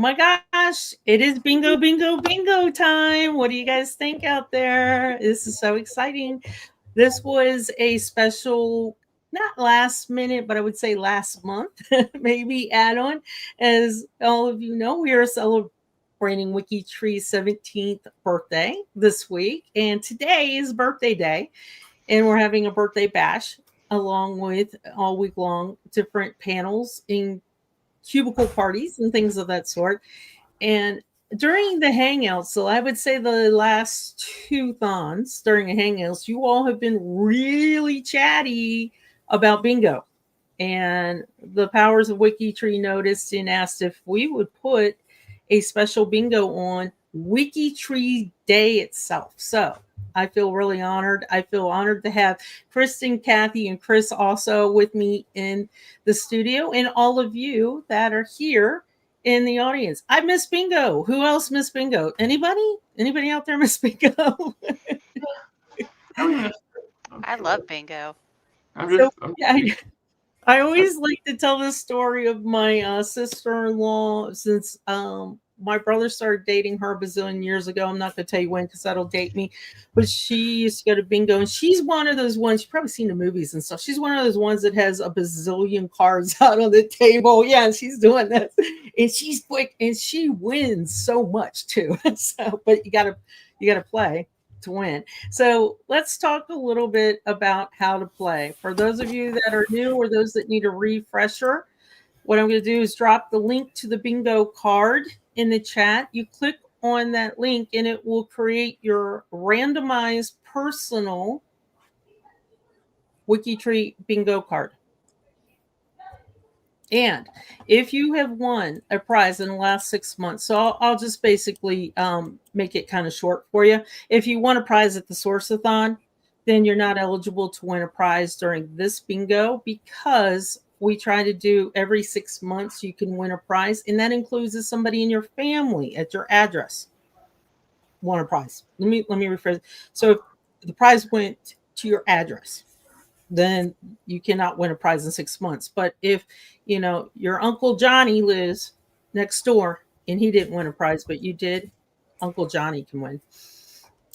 my gosh, it is bingo, bingo, bingo time. What do you guys think out there? This is so exciting. This was a special, not last minute, but I would say last month, maybe add on. As all of you know, we are celebrating WikiTree's 17th birthday this week. And today is birthday day. And we're having a birthday bash along with all week long different panels in cubicle parties and things of that sort. And during the hangouts, so I would say the last two thons during the hangouts, you all have been really chatty about bingo. And the powers of WikiTree noticed and asked if we would put a special bingo on WikiTree Day itself. So I feel really honored. I feel honored to have Kristen, Kathy, and Chris also with me in the studio, and all of you that are here in the audience. I miss bingo. Who else miss bingo? Anybody? Anybody out there miss bingo? I love bingo. I always like to tell this story of my sister-in-law since my brother started dating her a bazillion years ago. I'm not going to tell you when because that'll date me. But she used to go to bingo, and she's one of those ones. You've probably seen the movies and stuff. She's one of those ones that has a bazillion cards out on the table. Yeah, and she's doing this, and she's quick, and she wins so much too. So, but you gotta play to win. So let's talk a little bit about how to play. For those of you that are new or those that need a refresher, what I'm going to do is drop the link to the bingo card in the chat. You click on that link and it will create your randomized personal WikiTree bingo card. And if you have won a prize in the last 6 months, so I'll just basically make it kind of short for you. If you won a prize at the Source-a-thon, then you're not eligible to win a prize during this bingo because we try to do every 6 months you can win a prize, and that includes somebody in your family at your address won a prize. Let me rephrase. So if the prize went to your address, then you cannot win a prize in 6 months. But if your Uncle Johnny lives next door and he didn't win a prize, but you did, Uncle Johnny can win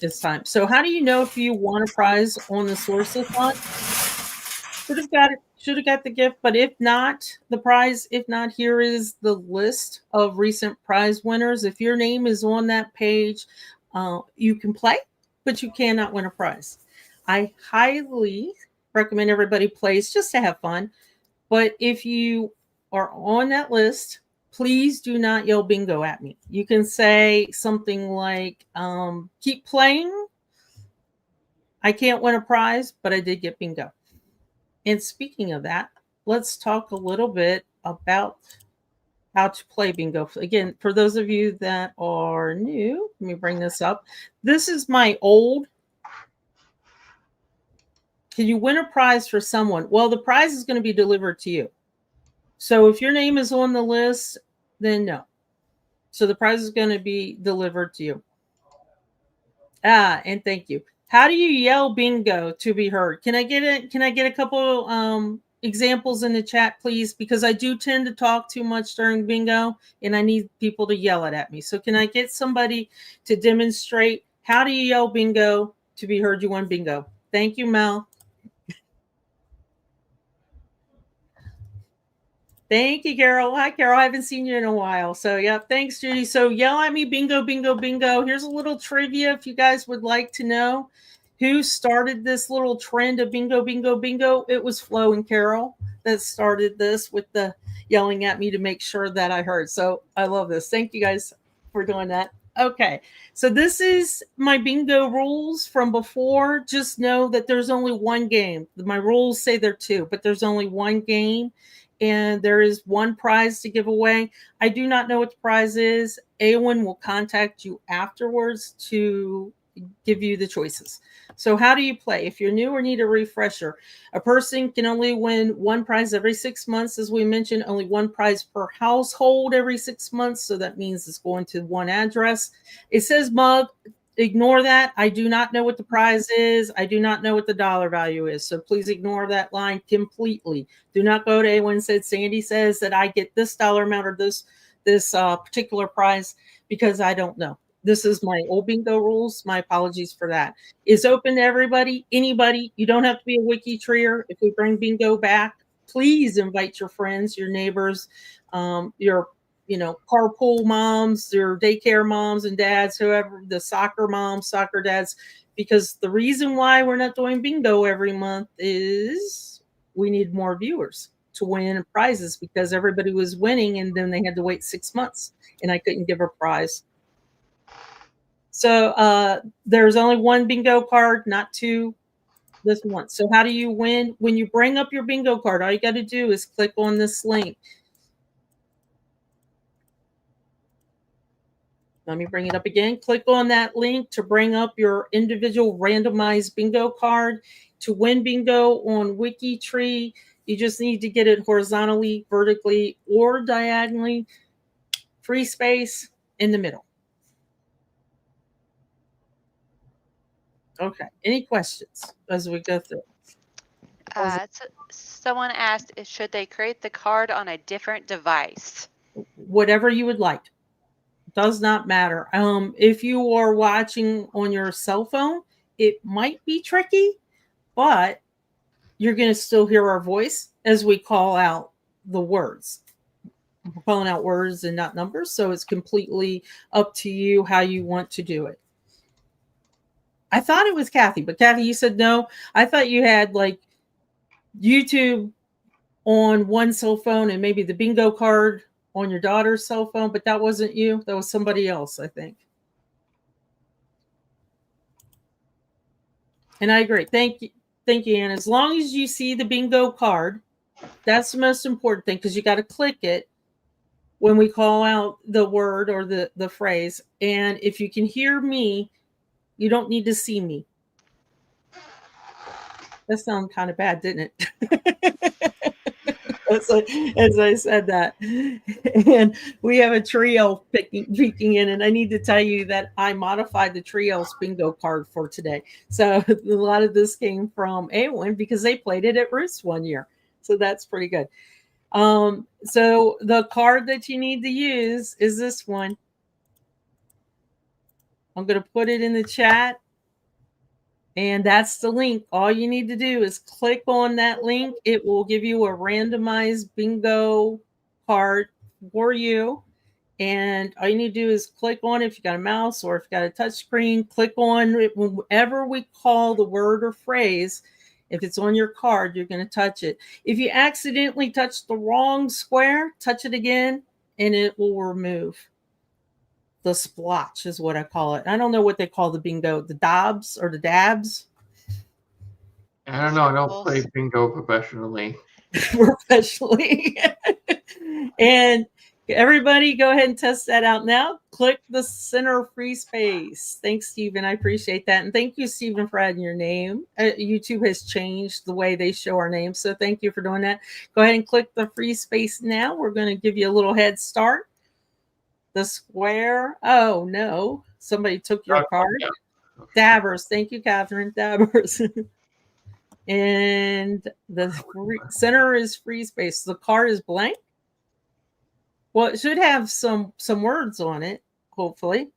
this time. So how do you know if you won a prize on the Source-a-thon? Should have got the gift, but if not, here is the list of recent prize winners. If your name is on that page, you can play, but you cannot win a prize. I highly recommend everybody plays just to have fun. But if you are on that list, please do not yell bingo at me. You can say something like, keep playing. I can't win a prize, but I did get bingo. And speaking of that, let's talk a little bit about how to play bingo. Again, for those of you that are new, let me bring this up. This is my old. Can you win a prize for someone? Well, the prize is going to be delivered to you. So if your name is on the list, then no. So the prize is going to be delivered to you. And thank you. How do you yell bingo to be heard? Can I get a couple examples in the chat, please? Because I do tend to talk too much during bingo, and I need people to yell it at me. So can I get somebody to demonstrate how do you yell bingo to be heard you won bingo? Thank you, Mel. Thank you, Carol. Hi, Carol. I haven't seen you in a while. So, yeah, thanks, Judy. So, yell at me, bingo, bingo, bingo. Here's a little trivia if you guys would like to know who started this little trend of bingo, bingo, bingo. It was Flo and Carol that started this with the yelling at me to make sure that I heard. So, I love this. Thank you guys for doing that. Okay, so this is my bingo rules from before. Just know that there's only one game. My rules say there are two, but there's only one game. And there is one prize to give away. I do not know what the prize is. Awen will contact you afterwards to give you the choices. So how do you play? If you're new or need a refresher, a person can only win one prize every 6 months. As we mentioned, only one prize per household every 6 months. So that means it's going to one address. It says mug. Ignore that. I do not know what the prize is. I do not know what the dollar value is. So please ignore that line completely. Do not go to anyone said Sandy says that I get this dollar amount or this this particular prize because I don't know. This is my old bingo rules. My apologies for that. It's open to everybody, anybody. You don't have to be a WikiTreeer. If we bring bingo back, please invite your friends, your neighbors, your carpool moms, your daycare moms and dads, whoever, the soccer moms, soccer dads, because the reason why we're not doing bingo every month is we need more viewers to win prizes because everybody was winning and then they had to wait 6 months and I couldn't give a prize. So there's only one bingo card, not two. This one. So how do you win? When you bring up your bingo card, all you got to do is click on this link. Let me bring it up again. Click on that link to bring up your individual randomized bingo card. To win bingo on WikiTree, you just need to get it horizontally, vertically, or diagonally. Free space in the middle. Okay. Any questions as we go through? So someone asked, should they create the card on a different device? Whatever you would like. Does not matter. If you are watching on your cell phone, it might be tricky, but you're going to still hear our voice as we call out the words. We're calling out words and not numbers, so it's completely up to you how you want to do it. I thought it was Kathy, but Kathy, you said no. I thought you had like YouTube on one cell phone and maybe the bingo card on your daughter's cell phone, but that wasn't you. That was somebody else, I think. And I agree. Thank you. Thank you, Anne. As long as you see the bingo card, that's the most important thing because you got to click it when we call out the word or the phrase. And if you can hear me, you don't need to see me. That sounded kind of bad, didn't it? as I said that. And we have a trio peeking in, and I need to tell you that I modified the trio's bingo card for today. So a lot of this came from Awen because they played it at Roost one year. So that's pretty good. So the card that you need to use is this one. I'm going to put it in the chat. And that's the link. All you need to do is click on that link. It will give you a randomized bingo card for you. And all you need to do is click on it. If you got a mouse or if you got a touch screen, click on it. Whenever we call the word or phrase, if it's on your card, you're going to touch it. If you accidentally touch the wrong square, touch it again and it will remove. The splotch is what I call it. I don't know what they call the bingo, the dobs or the dabs. I don't know. I don't play bingo professionally. And everybody go ahead and test that out now. Click the center free space. Thanks, Stephen. I appreciate that. And thank you, Stephen, for adding your name. YouTube has changed the way they show our names. So thank you for doing that. Go ahead and click the free space now. We're going to give you a little head start. The square. Oh, no. Somebody took your card. Yeah. Dabbers. Thank you, Catherine. Dabbers. And the center is free space. The card is blank. Well, it should have some words on it, hopefully.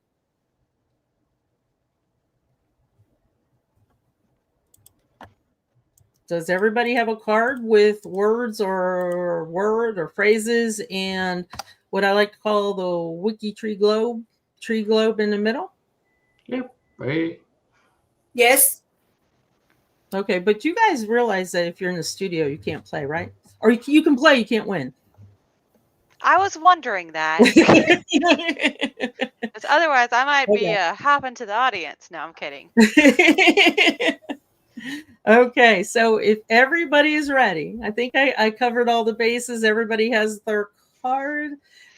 Does everybody have a card with words or word or phrases and what I like to call the WikiTree globe, tree globe in the middle? Yep. Right. Yes. Okay, but you guys realize that if you're in the studio, you can't play, right? Or you can play, you can't win. I was wondering that. Because otherwise, I might be hopping to the audience. No, I'm kidding. Okay, so if everybody is ready, I think I covered all the bases. Everybody has their card.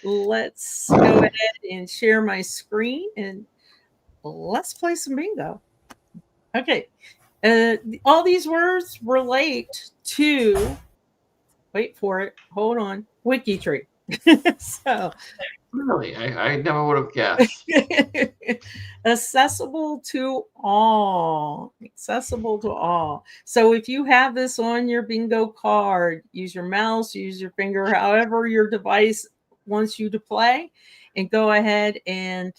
Let's go ahead and share my screen and let's play some bingo. Okay, all these words relate to, wait for it, hold on, WikiTree. So really, I never would have guessed. Accessible to all. Accessible to all. So if you have this on your bingo card, use your mouse, use your finger, however your device wants you to play, and go ahead and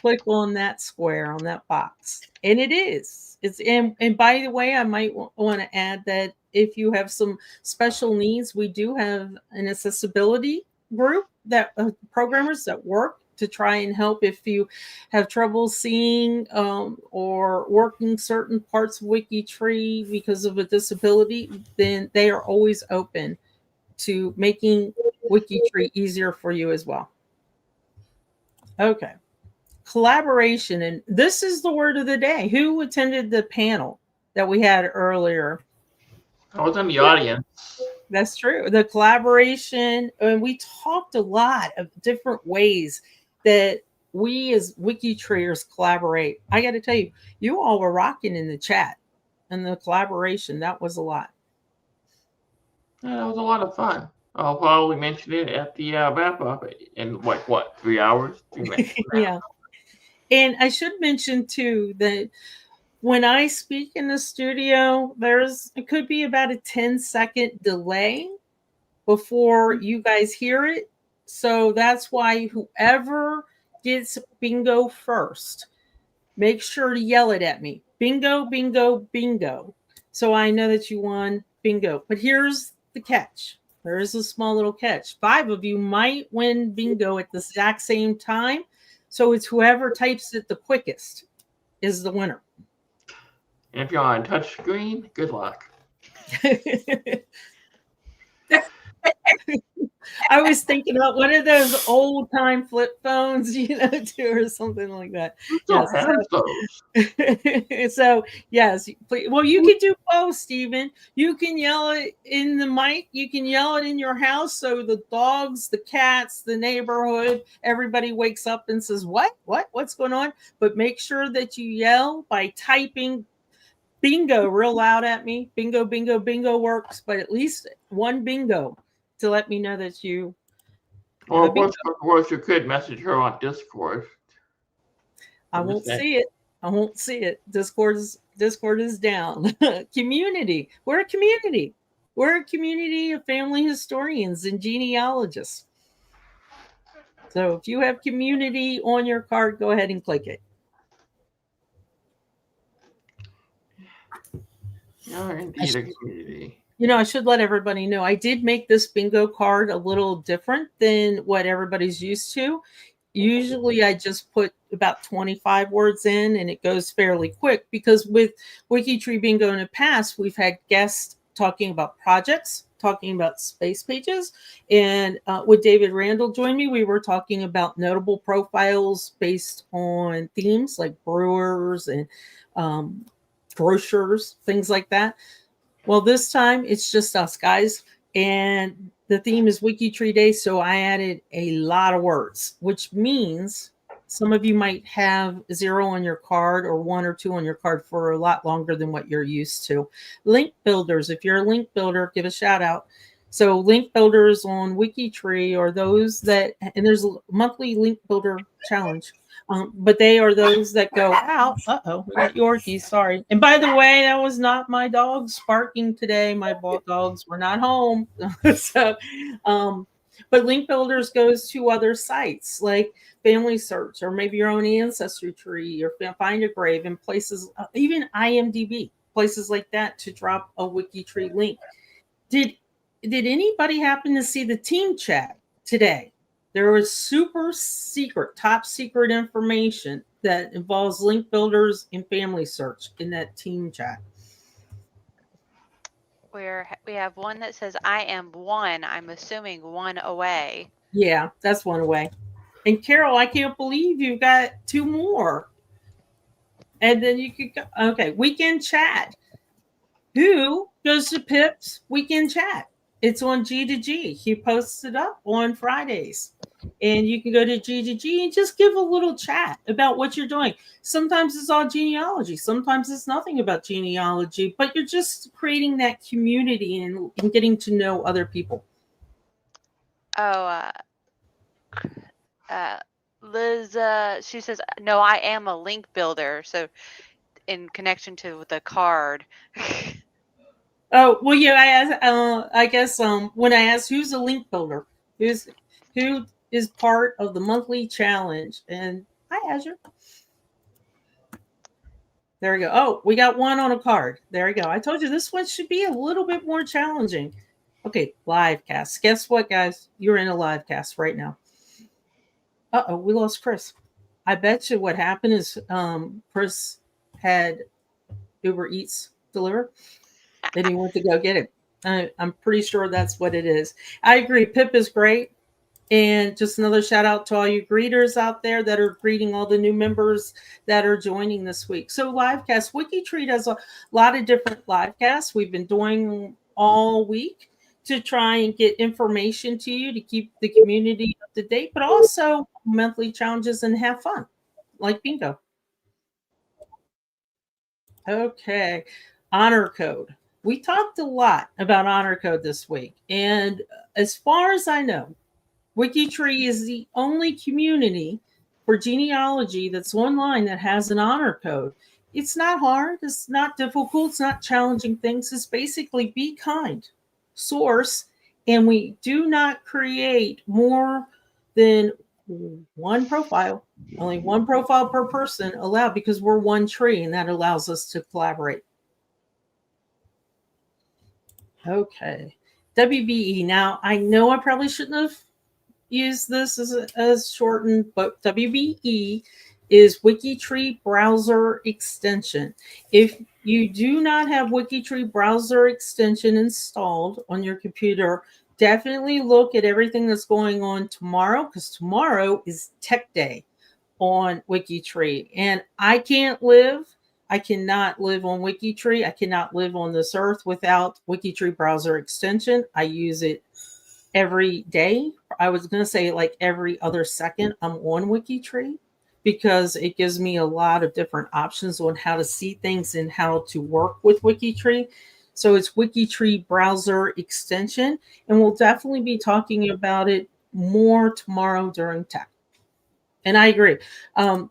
click on that square on that box. And it's and by the way, I might want to add that if you have some special needs, we do have an accessibility group that programmers that work to try and help if you have trouble seeing or working certain parts of WikiTree because of a disability, then they are always open to making WikiTree easier for you as well. Okay. Collaboration, and this is the word of the day. Who attended the panel that we had earlier? I was in the audience. That's true. The collaboration, and we talked a lot of different ways that we as WikiTreeers collaborate. I got to tell you, you all were rocking in the chat and the collaboration. That was a lot. Yeah, that was a lot of fun. I'll probably mention it at the wrap up in like what, 3 hours? 3 minutes. Yeah. And I should mention too that when I speak in the studio, it could be about a 10-second delay before you guys hear it. So that's why whoever gets bingo first, make sure to yell it at me. Bingo, bingo, bingo. So I know that you won bingo. But here's the catch. There is a small little catch. 5 of you might win bingo at the exact same time. So it's whoever types it the quickest is the winner. And if you're on a touch screen, good luck. I was thinking about one of those old time flip phones, too, or something like that. Who still has those? So yes, please. Well, you can do both, Stephen. You can yell it in the mic. You can yell it in your house, so the dogs, the cats, the neighborhood, everybody wakes up and says, what's going on? But make sure that you yell by typing bingo real loud at me. Bingo, bingo, bingo works, but at least one bingo to let me know that you. Or of course, you could message her on Discord. I won't see it. Discord is down. Community. We're a community. We're a community of family historians and genealogists. So if you have community on your card, go ahead and click it. You're indeed a community. I should let everybody know I did make this bingo card a little different than what everybody's used to. Usually I just put about 25 words in and it goes fairly quick because with WikiTree Bingo in the past, we've had guests talking about projects, talking about space pages. And with David Randall joined me, we were talking about notable profiles based on themes like brewers and grocers, things like that. Well, this time it's just us guys, and the theme is WikiTree Day, so I added a lot of words, which means some of you might have 0 on your card or 1 or 2 on your card for a lot longer than what you're used to. Link builders, if you're a link builder, give a shout out. So link builders on WikiTree are those that, and there's a monthly link builder challenge. But they are those that go out. Uh-oh, we got Yorkies, sorry. And by the way, that was not my dogs barking today. My dogs were not home. But link builders goes to other sites like Family Search or maybe your own Ancestry tree or Find a Grave and places, even IMDb, places like that to drop a WikiTree link. Did anybody happen to see the team chat today? There was super secret, top secret information that involves link builders and Family Search in that team chat. We have one that says, I am 1. I'm assuming 1 away. Yeah, that's 1 away. And Carol, I can't believe you've got 2 more. And then you could go, okay, weekend chat. Who goes to Pip's weekend chat? It's on G2G. He posts it up on Fridays. And you can go to G2G and just give a little chat about what you're doing. Sometimes it's all genealogy. Sometimes it's nothing about genealogy, but you're just creating that community and getting to know other people. Oh, Liz, she says, no, I am a link builder. So in connection to the card. Oh, well, yeah, I guess when I asked who's a link builder, who's who is part of the monthly challenge. And hi, Azure. There we go. Oh, we got one on a card. There we go. I told you this one should be a little bit more challenging. Okay, LiveCast. Guess what, guys? You're in a LiveCast right now. Uh-oh, we lost Chris. I bet you what happened is Chris had Uber Eats deliver, and he went to go get it. I'm pretty sure that's what it is. I agree. Pip is great. And just another shout out to all you greeters out there that are greeting all the new members that are joining this week. So LiveCast, WikiTree does a lot of different LiveCasts. We've been doing all week to try and get information to you to keep the community up to date, but also monthly challenges and have fun, like bingo. Okay, honor code. We talked a lot about honor code this week. And as far as I know, WikiTree is the only community for genealogy that's online that has an honor code. It's not hard. It's not difficult. It's not challenging things. It's basically be kind, source, and we do not create more than one profile, only one profile per person allowed because we're one tree and that allows us to collaborate. Okay. WBE. Now, I know I probably shouldn't have use this as shortened, but WBE is WikiTree browser extension. If you do not have WikiTree browser extension installed on your computer, definitely look at everything that's going on tomorrow, because tomorrow is Tech Day on WikiTree. And I cannot live on WikiTree. I cannot live on this earth without WikiTree browser extension. I use it every day. I was going to say like every other second I'm on WikiTree because it gives me a lot of different options on how to see things and how to work with WikiTree. So it's WikiTree browser extension, and we'll definitely be talking about it more tomorrow during tech. And I agree. I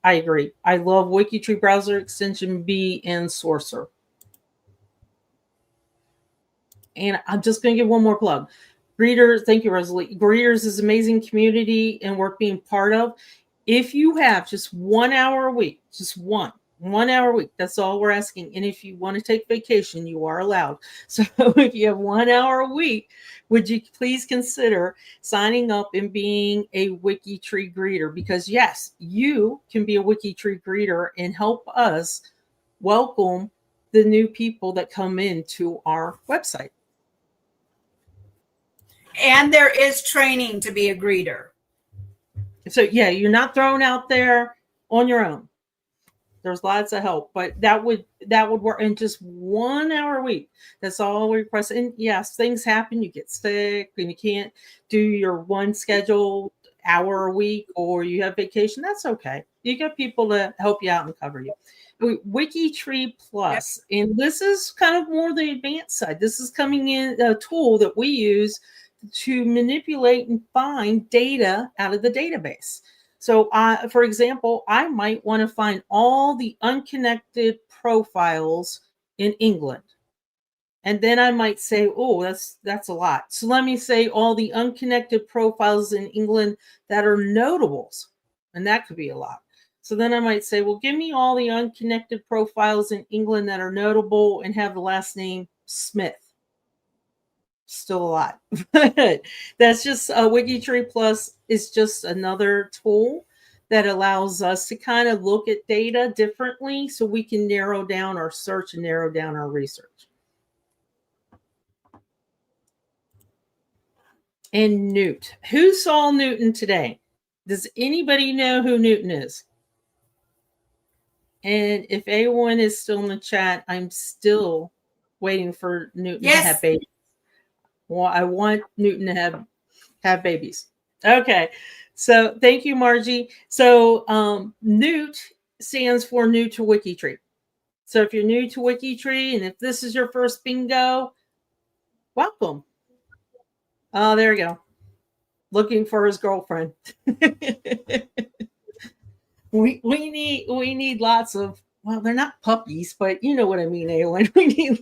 agree. I love WikiTree browser extension B and Sourcer. And I'm just going to give one more plug. Greeters, thank you, Rosalie. Greeters is amazing community and worth being part of. If you have just 1 hour a week, just one hour a week, that's all we're asking. And if you want to take vacation, you are allowed. So if you have 1 hour a week, would you please consider signing up and being a WikiTree greeter? Because yes, you can be a WikiTree greeter and help us welcome the new people that come into our website. And there is training to be a greeter. So yeah, you're not thrown out there on your own. There's lots of help, but that would work in just 1 hour a week. That's all we request. And yes, things happen. You get sick and you can't do your one scheduled hour a week, or you have vacation. That's okay. You got people to help you out and cover you. WikiTree Plus, and this is kind of more the advanced side. This is coming in a tool that we use to manipulate and find data out of the database. So, for example, I might want to find all the unconnected profiles in England. And then I might say, oh, that's a lot. So let me say all the unconnected profiles in England that are notables. And that could be a lot. So then I might say, well, give me all the unconnected profiles in England that are notable and have the last name Smith. Still a lot. That's just WikiTree Plus is just another tool that allows us to kind of look at data differently so we can narrow down our search and narrow down our research. And Newt. Who saw Newton today? Does anybody know who Newton is? And if anyone is still in the chat, I'm still waiting for Newton to have babies. Well, I want Newton to have babies. Okay. So thank you, Margie. So Newt stands for new to WikiTree. So if you're new to WikiTree and if this is your first bingo, welcome. Oh, there you go. Looking for his girlfriend. we need lots of well, they're not puppies, but you know what I mean, Aylin. We need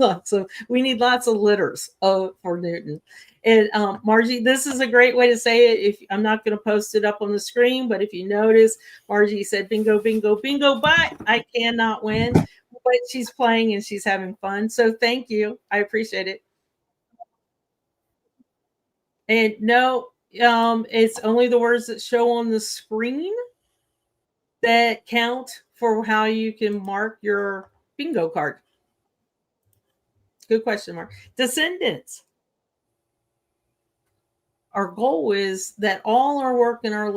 lots of litters for Newton. And Margie, this is a great way to say it. If I'm not going to post it up on the screen, but if you notice, Margie said bingo, bingo, bingo, but I cannot win. But she's playing and she's having fun. So thank you. I appreciate it. And no, it's only the words that show on the screen that count for how you can mark your bingo card. Good question, Mark. Descendants. Our goal is that all our work and our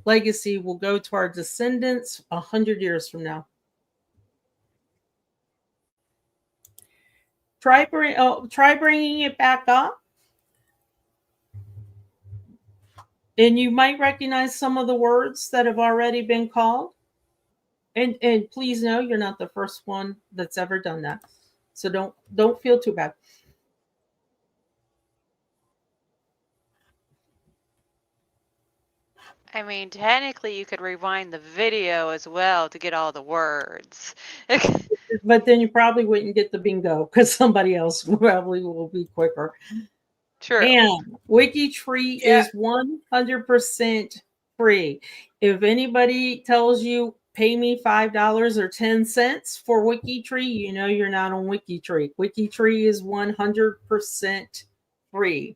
legacy will go to our descendants 100 years from now. Try bringing it back up. And you might recognize some of the words that have already been called. And please know you're not the first one that's ever done that. So don't feel too bad. I mean, technically, you could rewind the video as well to get all the words. But then you probably wouldn't get the bingo because somebody else probably will be quicker. True. And WikiTree is 100% free. If anybody tells you pay me $5 or 10 cents for WikiTree, you know you're not on WikiTree. WikiTree is 100% free.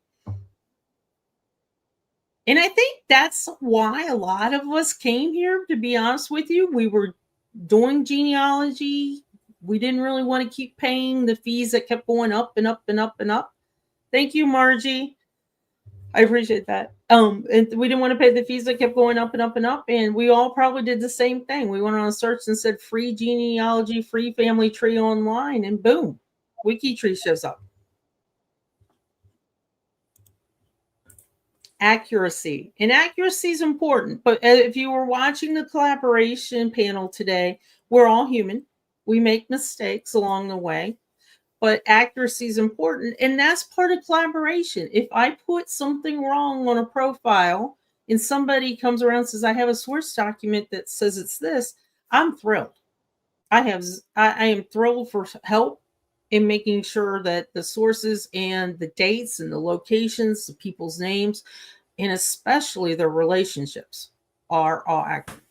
And I think that's why a lot of us came here, to be honest with you. We were doing genealogy. We didn't really want to keep paying the fees that kept going up and up and up and up. Thank you, Margie. I appreciate that. And we didn't want to pay the fees that kept going up and up and up. And we all probably did the same thing. We went on a search and said free genealogy, free family tree online, and boom, WikiTree shows up. Accuracy. And accuracy is important. But if you were watching the collaboration panel today, we're all human. We make mistakes along the way. But accuracy is important. And that's part of collaboration. If I put something wrong on a profile and somebody comes around and says, I have a source document that says it's this, I'm thrilled. I am thrilled for help in making sure that the sources and the dates and the locations, the people's names, and especially their relationships are all accurate.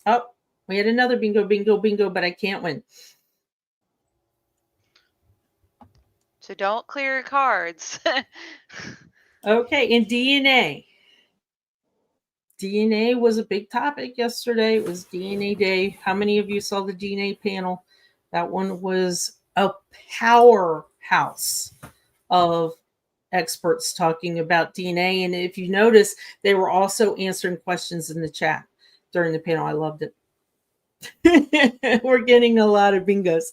Oh, we had another bingo, bingo, bingo, but I can't win. So don't clear your cards. Okay, and DNA. DNA was a big topic yesterday. It was DNA Day. How many of you saw the DNA panel? That one was a powerhouse of experts talking about DNA. And if you notice, they were also answering questions in the chat during the panel. I loved it. We're getting a lot of bingos.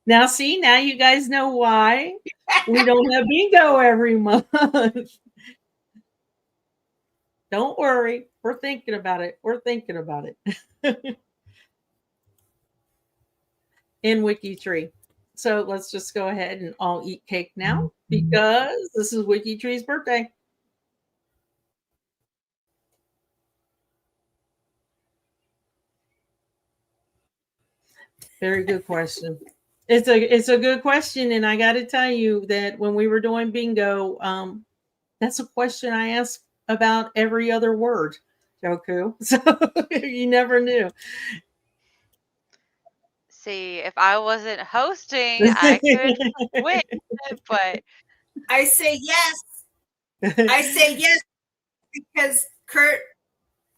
Now, see, now you guys know why we don't have bingo every month. Don't worry. We're thinking about it. We're thinking about it. In WikiTree. So let's just go ahead and all eat cake now because this is WikiTree's birthday. Very good question. It's a good question, and I got to tell you that when we were doing bingo, that's a question I asked about every other word, Joku. So you never knew. See, if I wasn't hosting, I could win, but I say yes. I say yes because Kurt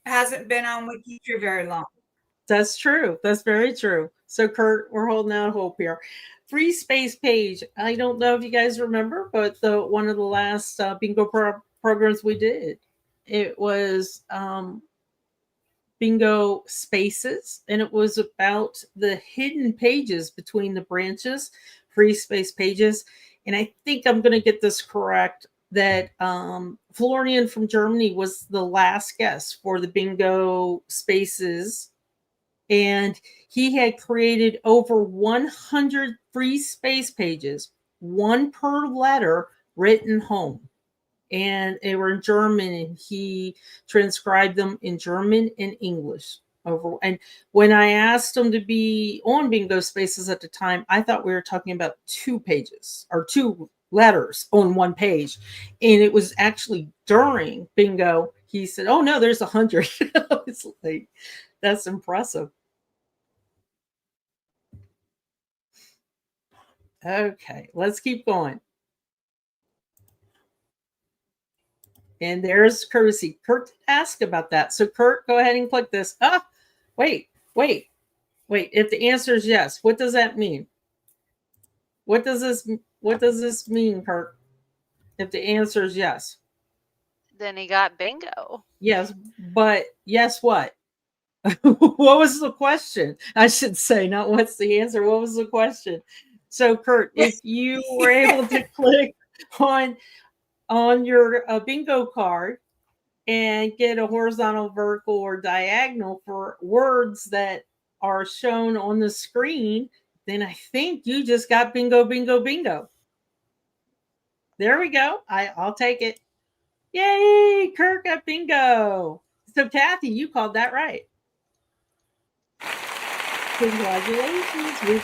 hasn't been on WikiTree very long. That's true. That's very true. So, Kurt, we're holding out hope here. Free space page. I don't know if you guys remember, but one of the last bingo programs we did, it was bingo spaces, and it was about the hidden pages between the branches, free space pages. And I think I'm going to get this correct, that Florian from Germany was the last guest for the bingo spaces. And he had created over 100 free space pages, one per letter written home. And they were in German, and he transcribed them in German and English. over. And when I asked them to be on Bingo Spaces at the time, I thought we were talking about 2 pages or 2 letters on 1 page. And it was actually during Bingo, he said, oh no, there's 100. It's like, that's impressive. Okay, let's keep going. And there's courtesy. Kurt asked about that. So Kurt, go ahead and click this. Ah, wait. If the answer is yes, what does that mean? What does this mean, Kurt? If the answer is yes. Then he got bingo. Yes, but yes, what? What was the question? I should say, not what's the answer. What was the question? So Kurt, if you were able to click on your bingo card and get a horizontal, vertical, or diagonal for words that are shown on the screen, then I think you just got bingo, bingo, bingo. There we go. I'll take it. Yay, Kirk got bingo. So Kathy, you called that right. Congratulations.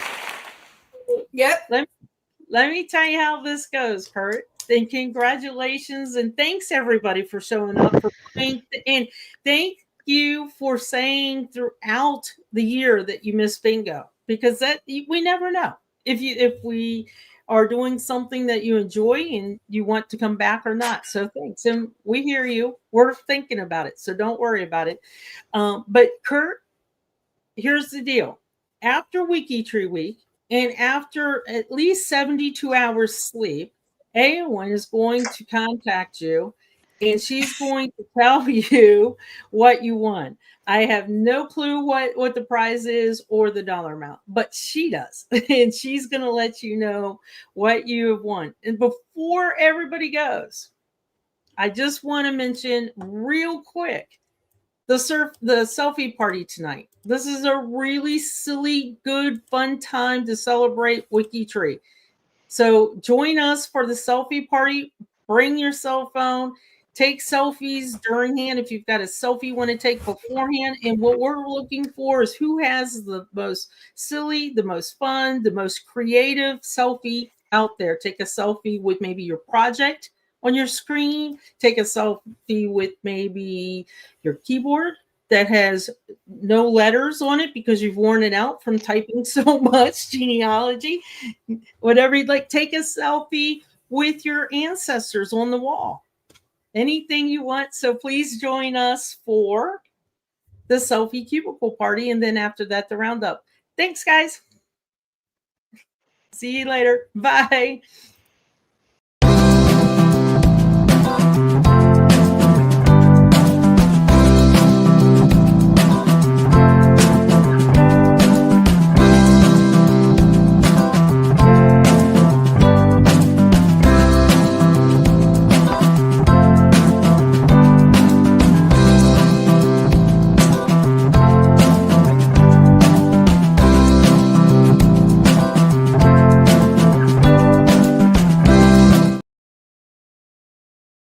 Yep. Let me tell you how this goes, Kurt. And congratulations and thanks everybody for showing up for playing. And thank you for saying throughout the year that you miss bingo, because that we never know if we are doing something that you enjoy and you want to come back or not. So thanks, and we hear you. We're thinking about it, so don't worry about it. But Kurt, here's the deal: after WikiTree week and after at least 72 hours sleep, A1 is going to contact you and she's going to tell you what you won. I have no clue what the prize is or the dollar amount, but she does. And she's going to let you know what you have won. And before everybody goes, I just want to mention real quick the selfie party tonight. This is a really silly, good, fun time to celebrate WikiTree. So join us for the selfie party. Bring your cell phone. Take selfies during hand if you've got a selfie you want to take beforehand. And what we're looking for is who has the most silly, the most fun, the most creative selfie out there. Take a selfie with maybe your project on your screen. Take a selfie with maybe your keyboard that has no letters on it because you've worn it out from typing so much. Genealogy, whatever you'd like. Take a selfie with your ancestors on the wall. Anything you want. So please join us for the selfie cubicle party. And then after that, the roundup. Thanks, guys. See you later. Bye.